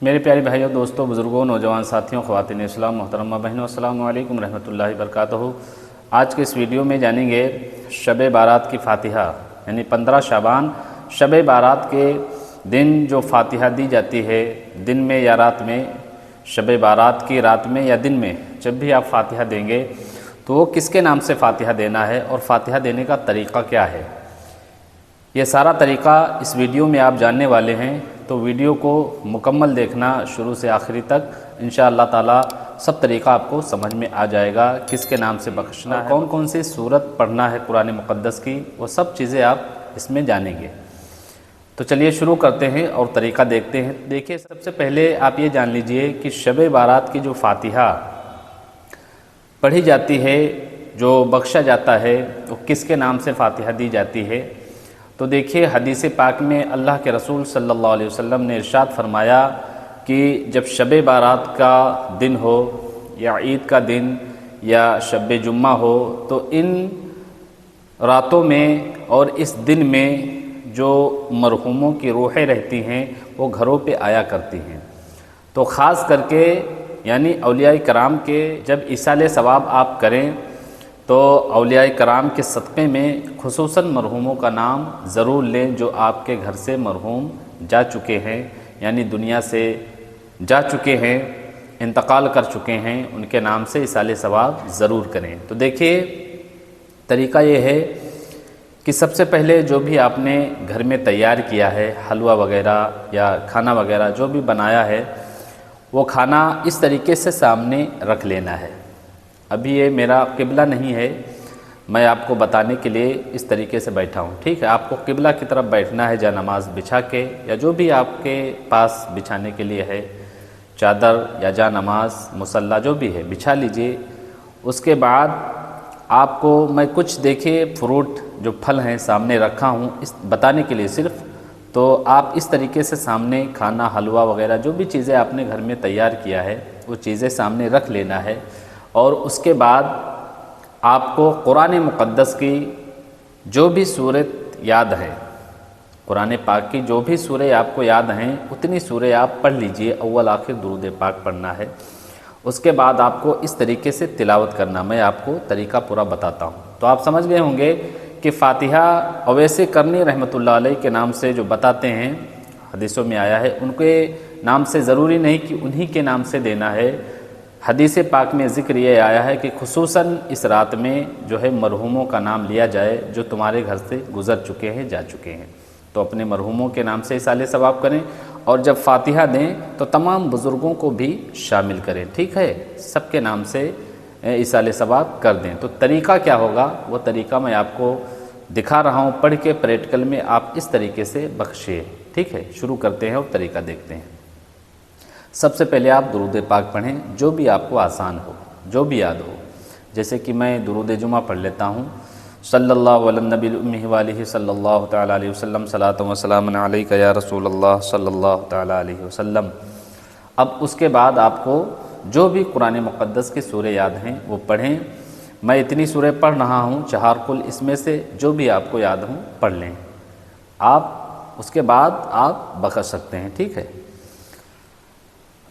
میرے پیارے بھائیوں، دوستوں، بزرگوں، نوجوان ساتھیوں، خواتین اسلام، محترمہ بہنوں، السلام علیکم رحمۃ اللہ وبرکاتہ۔ آج کے اس ویڈیو میں جانیں گے شب بارات کی فاتحہ، یعنی 15 شعبان شب بارات کے دن جو فاتحہ دی جاتی ہے، دن میں یا رات میں، شب بارات کی رات میں یا دن میں جب بھی آپ فاتحہ دیں گے تو وہ کس کے نام سے فاتحہ دینا ہے اور فاتحہ دینے کا طریقہ کیا ہے، یہ سارا طریقہ اس ویڈیو میں آپ جاننے والے ہیں۔ تو ویڈیو کو مکمل دیکھنا شروع سے آخری تک، انشاءاللہ تعالی سب طریقہ آپ کو سمجھ میں آ جائے گا، کس کے نام سے بخشنا ہے، کون کون سی صورت پڑھنا ہے قرآن مقدس کی، وہ سب چیزیں آپ اس میں جانیں گے۔ تو چلیے شروع کرتے ہیں اور طریقہ دیکھتے ہیں۔ دیکھیے، سب سے پہلے آپ یہ جان لیجئے کہ شب بارات کی جو فاتحہ پڑھی جاتی ہے، جو بخشا جاتا ہے، وہ کس کے نام سے فاتحہ دی جاتی ہے۔ تو دیکھیے، حدیث پاک میں اللہ کے رسول صلی اللہ علیہ وسلم نے ارشاد فرمایا کہ جب شب بارات کا دن ہو یا عید کا دن یا شب جمعہ ہو تو ان راتوں میں اور اس دن میں جو مرحوموں کی روحیں رہتی ہیں وہ گھروں پہ آیا کرتی ہیں۔ تو خاص کر کے یعنی اولیاء کرام کے جب ایصال ثواب آپ کریں تو اولیاء کرام کے صدقے میں خصوصاً مرحوموں کا نام ضرور لیں جو آپ کے گھر سے مرحوم جا چکے ہیں، یعنی دنیا سے جا چکے ہیں، انتقال کر چکے ہیں، ان کے نام سے ایصال ثواب ضرور کریں۔ تو دیکھیے، طریقہ یہ ہے کہ سب سے پہلے جو بھی آپ نے گھر میں تیار کیا ہے، حلوہ وغیرہ یا کھانا وغیرہ جو بھی بنایا ہے، وہ کھانا اس طریقے سے سامنے رکھ لینا ہے۔ ابھی یہ میرا قبلہ نہیں ہے، میں آپ کو بتانے کے لیے اس طریقے سے بیٹھا ہوں، ٹھیک ہے؟ آپ کو قبلہ کی طرف بیٹھنا ہے، جا نماز بچھا کے یا جو بھی آپ کے پاس بچھانے کے لیے ہے، چادر یا جا نماز، مصلی جو بھی ہے بچھا لیجئے۔ اس کے بعد آپ کو میں کچھ دیکھیے فروٹ جو پھل ہیں سامنے رکھا ہوں اس بتانے کے لیے صرف، تو آپ اس طریقے سے سامنے کھانا، حلوہ وغیرہ جو بھی چیزیں آپ نے گھر میں تیار کیا ہے وہ چیزیں سامنے رکھ لینا ہے، اور اس کے بعد آپ کو قرآن مقدس کی جو بھی سورت یاد ہے، قرآن پاک کی جو بھی سورہ آپ کو یاد ہیں اتنی سورہ آپ پڑھ لیجئے، اول آخر درود پاک پڑھنا ہے۔ اس کے بعد آپ کو اس طریقے سے تلاوت کرنا، میں آپ کو طریقہ پورا بتاتا ہوں۔ تو آپ سمجھ گئے ہوں گے کہ فاتحہ اویس کرنی رحمۃ اللہ علیہ کے نام سے جو بتاتے ہیں، حدیثوں میں آیا ہے، ان کے نام سے ضروری نہیں کہ انہی کے نام سے دینا ہے۔ حدیث پاک میں ذکر یہ آیا ہے کہ خصوصاً اس رات میں جو ہے مرحوموں کا نام لیا جائے جو تمہارے گھر سے گزر چکے ہیں، جا چکے ہیں، تو اپنے مرحوموں کے نام سے ایصال ثواب کریں، اور جب فاتحہ دیں تو تمام بزرگوں کو بھی شامل کریں، ٹھیک ہے؟ سب کے نام سے ایصال ثواب کر دیں۔ تو طریقہ کیا ہوگا وہ طریقہ میں آپ کو دکھا رہا ہوں پڑھ کے، پریکٹیکل میں آپ اس طریقے سے بخشیے، ٹھیک ہے؟ شروع کرتے ہیں اور طریقہ دیکھتے ہیں۔ سب سے پہلے آپ درود پاک پڑھیں، جو بھی آپ کو آسان ہو، جو بھی یاد ہو، جیسے کہ میں درود جمعہ پڑھ لیتا ہوں، صلی اللہ علی النبی الامہ وآلہ صلی اللہ تعالیٰ علیہ وسلم، صلاۃ و سلام علیک یا رسول اللہ صلی اللہ تعالیٰ علیہ وسلم۔ اب اس کے بعد آپ کو جو بھی قرآن مقدس کی سورہ یاد ہیں وہ پڑھیں۔ میں اتنی سورہ پڑھ رہا ہوں، 4 کل، اس میں سے جو بھی آپ کو یاد ہوں پڑھ لیں، آپ اس کے بعد آپ بخش سکتے ہیں، ٹھیک ہے؟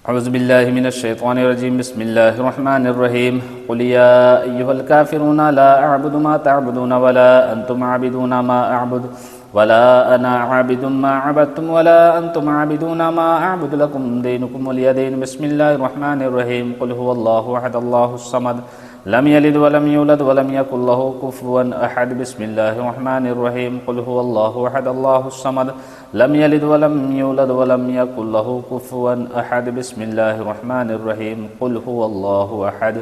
اعوذ باللہ من الشیطان الرجیم، بسم اللہ الرحمن الرحیم، قل یا ایھا الکافرون لا اعبد ما تعبدون ولا انتم عابدون ما اعبد ولا انا عابد ما عبدتم ولا انتم عابدون ما اعبد لكم دینکم ولی دین۔ بسم اللہ الرحمن الرحیم، قل هو اللہ احد اللہ الصمد لم یلد ولم یولد ولم یکن له کفوا احد۔ بسم اللہ الرحمن الرحیم، قل هو اللہ احد اللہ الصمد لم یلد ولم یولد ولم یکن له کفوا احد۔ بسم اللہ الرحمن الرحیم، قل هو اللہ احد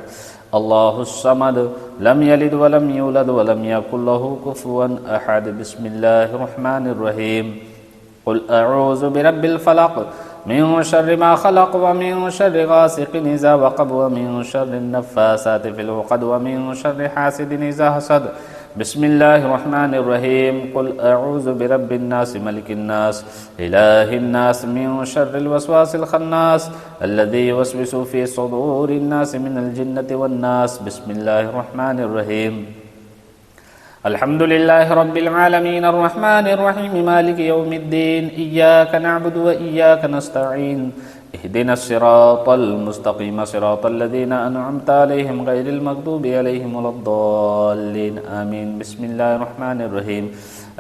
اللہ الصمد لم یلد ولم یولد ولم یکن له کفوا احد۔ بسم اللہ الرحمن الرحیم، قل اعوذ برب الفلق من شر ما خلق ومن شر غاسق اذا وقب ومن شر النفاثات في العقد ومن شر حاسد اذا حسد۔ بسم اللہ الرحمن الرحیم، قل اعوذ برب الناس ملک الناس الہ الناس من شر الوسواس الخناس الذي يوسوس في صدور الناس من الجنة والناس۔ بسم اللہ الرحمن الرحیم، الحمد لله رب العالمين الرحمن الرحيم مالك يوم الدين إياك نعبد وإياك نستعين اهدنا الصراط المستقيم صراط الذين أنعمت عليهم غير المغضوب عليهم ولا الضالين آمين بسم الله الرحمن الرحيم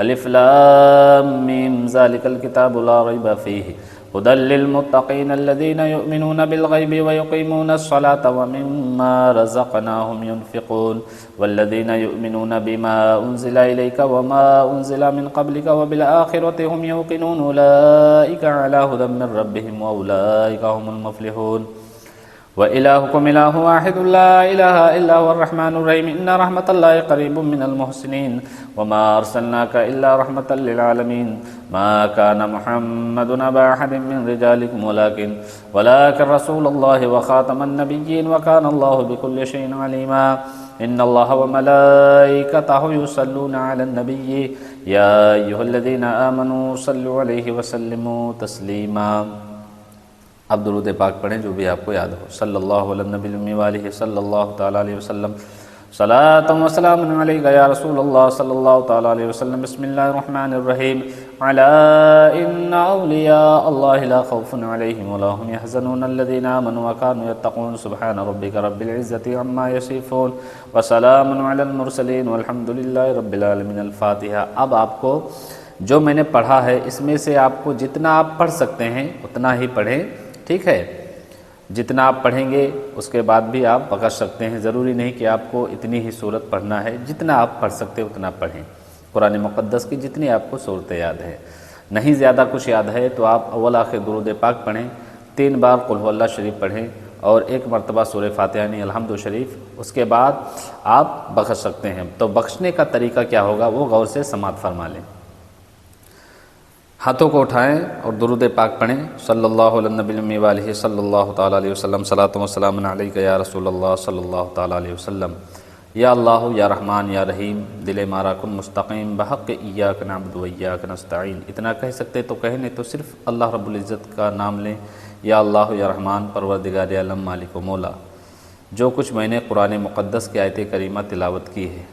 الف لام ميم ذلك الكتاب لا ريب فيه هدى للمتقين الذين يؤمنون بالغيب ويقيمون الصلاة ومما رزقناهم ينفقون والذين يؤمنون بما أنزل إليك وما أنزل من قبلك وبالآخرة هم يوقنون أولئك على هدى من ربهم وأولئك هم المفلحون وإلهكم إله واحد لا إله إلا هو الرحمن الرحيم إن رحمة الله قريب من المحسنين وما أرسلناك إلا رحمة للعالمين ما كان محمد أبا أحد من رجالكم ولكن رسول الله وخاتم النبيين وكان الله بكل شيء عليما إن الله وملائكته يصلون على النبي يا أيها الذين آمنوا صلوا عليه وسلموا تسليما. اب درود پاک پڑھیں جو بھی آپ کو یاد ہو. صلی اللہ علی النبی الامی وآلہ صلی اللہ تعالی علیہ وسلم. صلاۃ و سلام علیک یا رسول اللہ صلی اللہ تعالی علیہ وسلم. بسم اللہ الرحمن الرحیم. الا ان اولیاء اللہ لا خوف علیہم ولا هم يحزنون الذین آمنوا وكانوا يتقون سبحان ربک رب العزة عما یصفون وسلام علی المرسلین والحمد للہ رب العالمین. الفاتحہ. اب آپ کو جو میں نے پڑھا ہے اس میں سے آپ کو جتنا آپ پڑھ سکتے ہیں اتنا ہی پڑھیں. ٹھیک ہے، جتنا آپ پڑھیں گے اس کے بعد بھی آپ بخش سکتے ہیں. ضروری نہیں کہ آپ کو اتنی ہی صورت پڑھنا ہے، جتنا آپ پڑھ سکتے اتنا پڑھیں. قرآن مقدس کی جتنی آپ کو صورتیں یاد ہے. نہیں زیادہ کچھ یاد ہے تو آپ اول آخر درود پاک پڑھیں، 3 بار قل هو اللہ شریف پڑھیں اور 1 مرتبہ سورہ فاتحہ یعنی الحمد شریف. اس کے بعد آپ بخش سکتے ہیں. تو بخشنے کا طریقہ کیا ہوگا وہ غور سے سماعت فرما لیں. ہاتھوں کو اٹھائیں اور درود پاک پڑھیں. صلی اللہ علی النبی الامی وآلہ صلی اللہ تعالی علیہ وسلم. صلاۃ و سلام علیک یا رسول اللہ صلی اللہ تعالی علیہ وسلم. یا اللہ یا رحمان یا رحیم دل مارا کن مستقیم بحق ایاک نعبد و ایاک نستعین. اتنا کہہ سکتے تو کہیں، نہیں تو صرف اللہ رب العزت کا نام لیں. یا اللہ یا رحمان پروردگار عالم مالک و مولا، جو کچھ میں نے قرآن مقدس کی آیت کریمہ تلاوت کی ہے،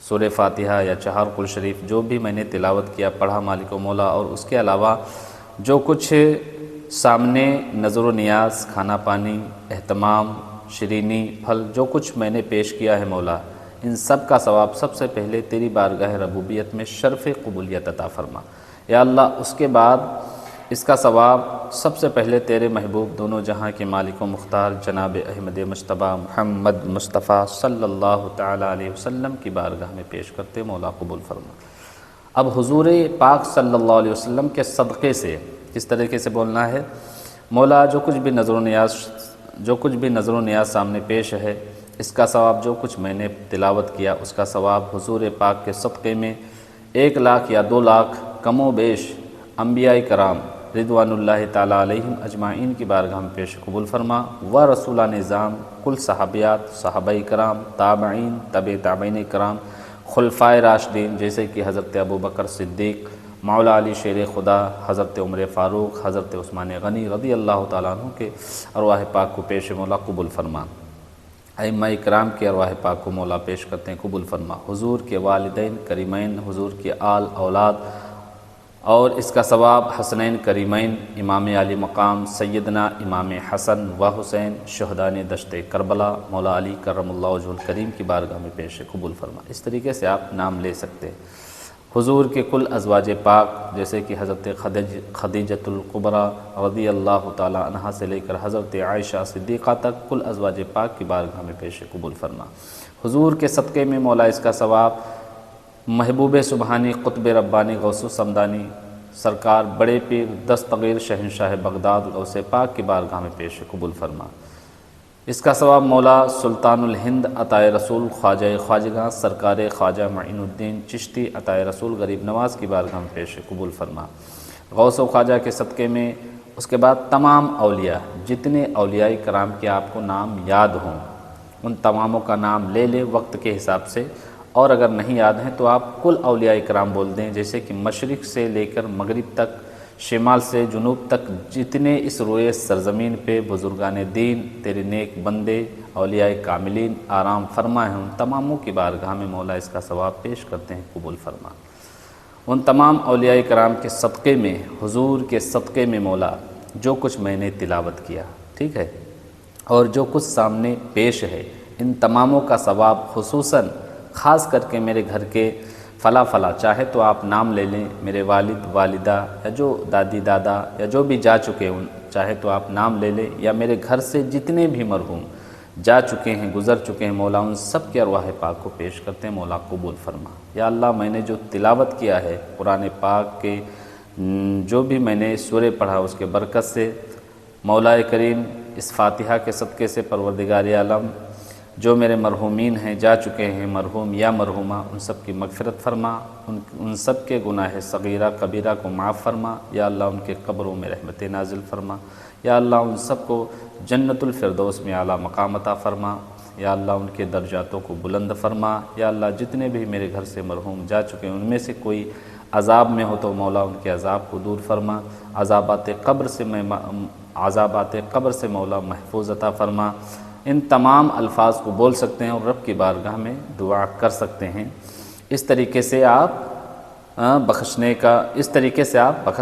سورہ فاتحہ یا 4 قل شریف جو بھی میں نے تلاوت کیا پڑھا مالک و مولا، اور اس کے علاوہ جو کچھ سامنے نظر و نیاز، کھانا پانی، اہتمام، شرینی، پھل جو کچھ میں نے پیش کیا ہے مولا، ان سب کا ثواب سب سے پہلے تیری بارگاہ ربوبیت میں شرف قبولیت عطا فرما. یا اللہ اس کے بعد اس کا ثواب سب سے پہلے تیرے محبوب دونوں جہاں کے مالک و مختار جناب احمد مجتبیٰ محمد مصطفیٰ صلی اللہ تعالی علیہ وسلم کی بارگاہ میں پیش کرتے مولا قبول فرما. اب حضور پاک صلی اللہ علیہ وسلم کے صدقے سے کس طریقے سے بولنا ہے؟ مولا جو کچھ بھی نظر و نیاز سامنے پیش ہے، اس کا ثواب جو کچھ میں نے تلاوت کیا اس کا ثواب حضور پاک کے صدقے میں 1 لاکھ یا 2 لاکھ کم و بیش انبیاء کرام رضوان اللہ تعالیٰ علیہم اجمعین کی بارگاہ میں پیش قبول فرما. و رسول نظام کل صحابیات، صحابہ کرام، تابعین، تابعین کرام، خلفائے راشدین جیسے کہ حضرت ابوبکر صدیق، مولا علی شیر خدا، حضرت عمر فاروق، حضرت عثمان غنی رضی اللہ تعالیٰ عنہ کے ارواح پاک کو پیش مولا قبول فرما. ائمہ کرام کے ارواح پاک کو مولا پیش کرتے ہیں قبول فرما. حضور کے والدین کریمین، حضور کے آل اولاد، اور اس کا ثواب حسنین کریمین، امام علی مقام سیدنا امام حسن و حسین شہدان دشت کربلا مولا علی کرم اللہ وجہ الکریم کی بارگاہ میں پیش قبول فرما. اس طریقے سے آپ نام لے سکتے ہیں. حضور کے کل ازواج پاک جیسے کہ حضرت خدیجۃ الکبریٰ رضی اللہ تعالی عنہا سے لے کر حضرت عائشہ صدیقہ تک کل ازواج پاک کی بارگاہ میں پیش قبول فرما. حضور کے صدقے میں مولا اس کا ثواب محبوب سبحانی قطب ربانی غوث السمدانی سرکار بڑے پیر دستگیر شہنشاہ بغداد غوث پاک کی بارگاہ میں پیش قبول فرما. اس کا ثواب مولا سلطان الہند عطائے رسول خواجہ خواجگاں سرکار خواجہ معین الدین چشتی عطائے رسول غریب نواز کی بارگاہ میں پیش قبول فرما. غوث و خواجہ کے صدقے میں اس کے بعد تمام اولیاء، جتنے اولیاء کرام کے آپ کو نام یاد ہوں ان تماموں کا نام لے لیں وقت کے حساب سے، اور اگر نہیں یاد ہیں تو آپ کل اولیاء کرام بول دیں. جیسے کہ مشرق سے لے کر مغرب تک شمال سے جنوب تک جتنے اس روئے سرزمین پہ بزرگان دین تیرے نیک بندے اولیاء کاملین آرام فرما ہیں، ان تماموں کی بارگاہ میں مولا اس کا ثواب پیش کرتے ہیں، قبول فرما۔ ان تمام اولیاء کرام کے صدقے میں، حضور کے صدقے میں مولا جو کچھ میں نے تلاوت کیا، ٹھیک ہے، اور جو کچھ سامنے پیش ہے، ان تماموں کا ثواب خصوصاً خاص کر کے میرے گھر کے فلاں چاہے تو آپ نام لے لیں، میرے والد والدہ یا جو دادی دادا یا جو بھی جا چکے ان چاہے تو آپ نام لے لیں، یا میرے گھر سے جتنے بھی مرحوم جا چکے ہیں، گزر چکے ہیں، مولا ان سب کے ارواح پاک کو پیش کرتے ہیں، مولا قبول فرما۔ یا اللہ میں نے جو تلاوت کیا ہے قرآن پاک کے، جو بھی میں نے سورہ پڑھا اس کے برکت سے، مولا کریم اس فاتحہ کے صدقے سے پروردگار عالم جو میرے مرحومین ہیں، جا چکے ہیں، مرحوم یا مرحومہ، ان سب کی مغفرت فرما، ان سب کے گناہ صغیرہ کبیرہ کو معاف فرما۔ یا اللہ ان کے قبروں میں رحمت نازل فرما۔ یا اللہ ان سب کو جنت الفردوس میں اعلیٰ مقام عطا فرما۔ یا اللہ ان کے درجاتوں کو بلند فرما۔ یا اللہ جتنے بھی میرے گھر سے مرحوم جا چکے ہیں ان میں سے کوئی عذاب میں ہو تو مولا ان کے عذاب کو دور فرما، عذابات قبر سے مولا محفوظ عطا فرما۔ ان تمام الفاظ کو بول سکتے ہیں اور رب کی بارگاہ میں دعا کر سکتے ہیں۔ اس طریقے سے آپ بخش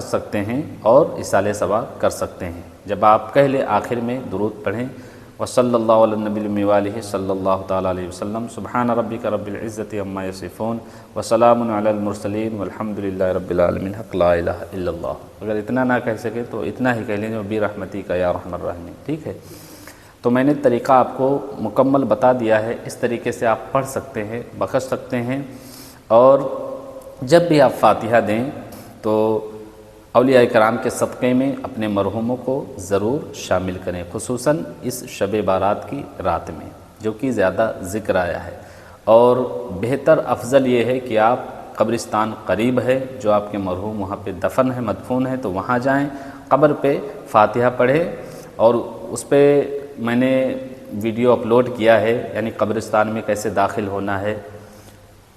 سکتے ہیں اور اصالہ ثواب کر سکتے ہیں۔ جب آپ کہہ لیں آخر میں درود پڑھیں، وصلی اللہ علی النبی الأمی وآلہ صلی اللہ تعالیٰ علیہ وسلم، سبحان ربک رب العزۃ عما یصفون وسلام علی المرسلین والحمد للہ رب العالمین، حق لا الہ الا اللہ۔ اگر اتنا نہ کہہ سکے تو اتنا ہی کہہ لیں، جو برحمتی کا یا ارحم الراحمین، ٹھیک ہے۔ تو میں نے طریقہ آپ کو مکمل بتا دیا ہے، اس طریقے سے آپ پڑھ سکتے ہیں، بخش سکتے ہیں، اور جب بھی آپ فاتحہ دیں تو اولیاء کرام کے صدقے میں اپنے مرحوموں کو ضرور شامل کریں، خصوصاً اس شب بارات کی رات میں جو کہ زیادہ ذکر آیا ہے۔ اور بہتر افضل یہ ہے کہ آپ قبرستان قریب ہے جو آپ کے مرحوم وہاں پہ دفن ہے، مدفون ہے، تو وہاں جائیں، قبر پہ فاتحہ پڑھیں، اور اس پہ میں نے ویڈیو اپلوڈ کیا ہے، یعنی قبرستان میں کیسے داخل ہونا ہے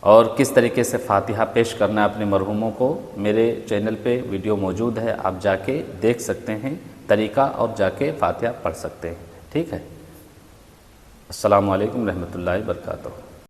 اور کس طریقے سے فاتحہ پیش کرنا ہے اپنے مرحوموں کو، میرے چینل پہ ویڈیو موجود ہے، آپ جا کے دیکھ سکتے ہیں طریقہ اور جا کے فاتحہ پڑھ سکتے ہیں، ٹھیک ہے۔ السلام علیکم رحمۃ اللہ وبرکاتہ۔